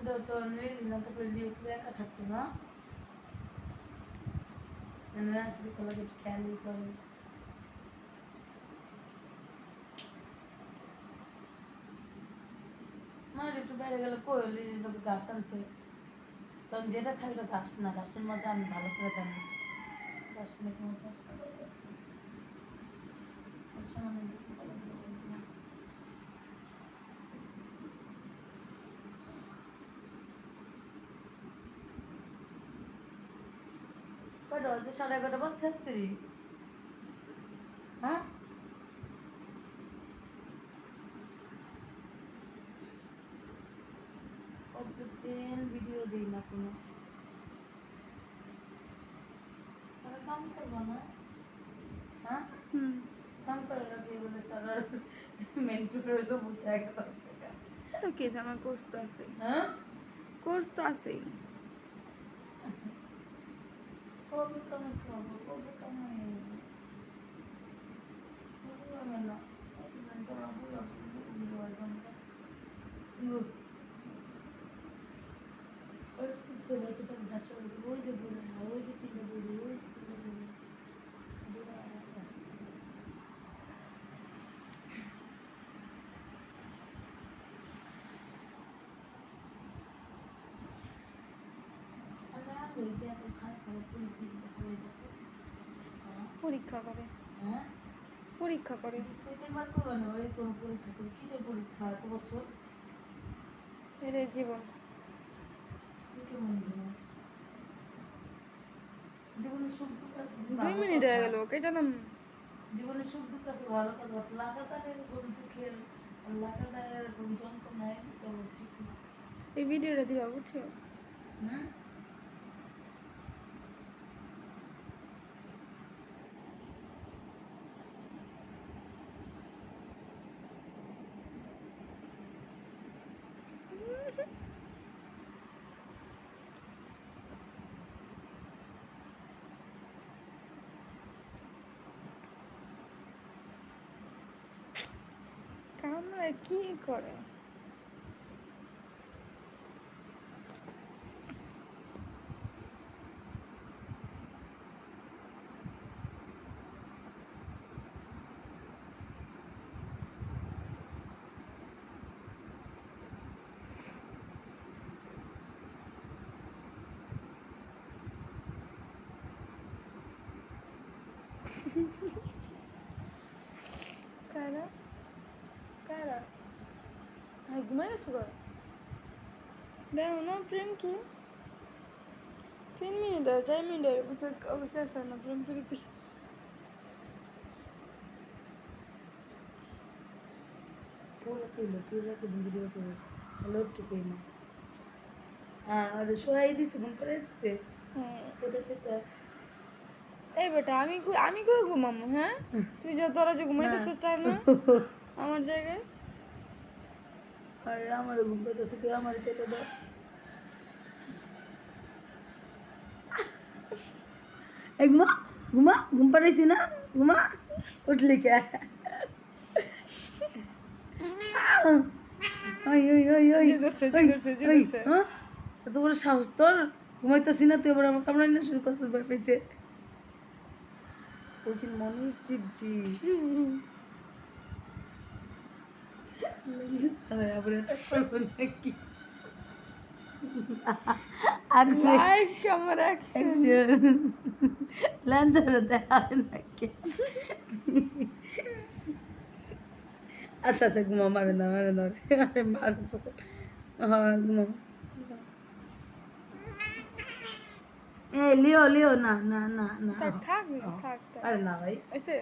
যত না তো করে দিয়ে একা থাকতো না মানে আসলে কলেজে খেয়ালই করে মার একটু বাইরে গেলে কইলি ঘাস আনতে কারণ যেটা খাই ওটা ঘাস না ঘাসের মজা আমি ভালো করে জানি ঘাস অনেক মজা রোজ 11:30 বাজছে তুই হ্যাঁ কতদিন ভিডিও দিই না কোনো কাম করবো না হ্যাঁ কাম করে রাখি বলে সারা মেন্টু করে তো বুঝতে একটা তো কেস আমার কোর্স তো আছে হ্যাঁ কোর্স তো আছেই কবে কামে খাবো কবে কামে না ওই যে বলে ওই যে তিনটা বলি ওই যে তিনটা বলি পরীক্ষা করে হ্যাঁ পরীক্ষা করে সেকেন্ড বার করবো না ওই কোনো পরীক্ষা করি কিসের পরীক্ষা এত বছর এটাই জীবন কেমন জীবন জীবনে সুখ দুঃখ আছে 2 মিনিট হয়ে গেল কেটা নাম জীবনে সুখ দুঃখ আছে ভালো কথা লাগাতারের কোনো দুঃখের লাগাতারের কোনো যন্ত্রণায় তো ঠিক না এই ভিডিওটা দিবা বুঝছো হুম কামরা কি করে কারা কারা ঘুমাই গেছো দেখো না প্রেম কি 3 মিনিট 4 মিনিট অবশ্যই আসে না প্রেম প্রীতি পুরো ভিডিও করে লোড টুকুই না আর সবাই দিছে মন করে দিছে সেটা সেটা এই বেটা আমি কই ঘুমামো হ্যাঁ তুই যে তোরা যে ঘুমাইতেছিস টাইম না আমার জায়গায় আরে আমার ঘুম পেতেছে কি আমার চেটা দাও এই ঘুমা ঘুমা ঘুম পাড়াইছি না ঘুমা উঠলি কে ওই ওই ওই ওই হ্যাঁ এত বড় সাহস তোর ঘুমাইতেছি না তুই আবার আমার কামড়াই না শুরু করছিস ভয় পাইছে ওই দিন মনে সিদ্ধি আবার এটা করবো নাকি লাইভ ক্যামেরা অ্যাকশন লাঞ্চারে দেখাবে নাকি আচ্ছা আচ্ছা ঘুমা মারে না মারবো হ্যাঁ ঘুমা লিও লিও না না না না থাক থাক থাক আরে না ভাই এসে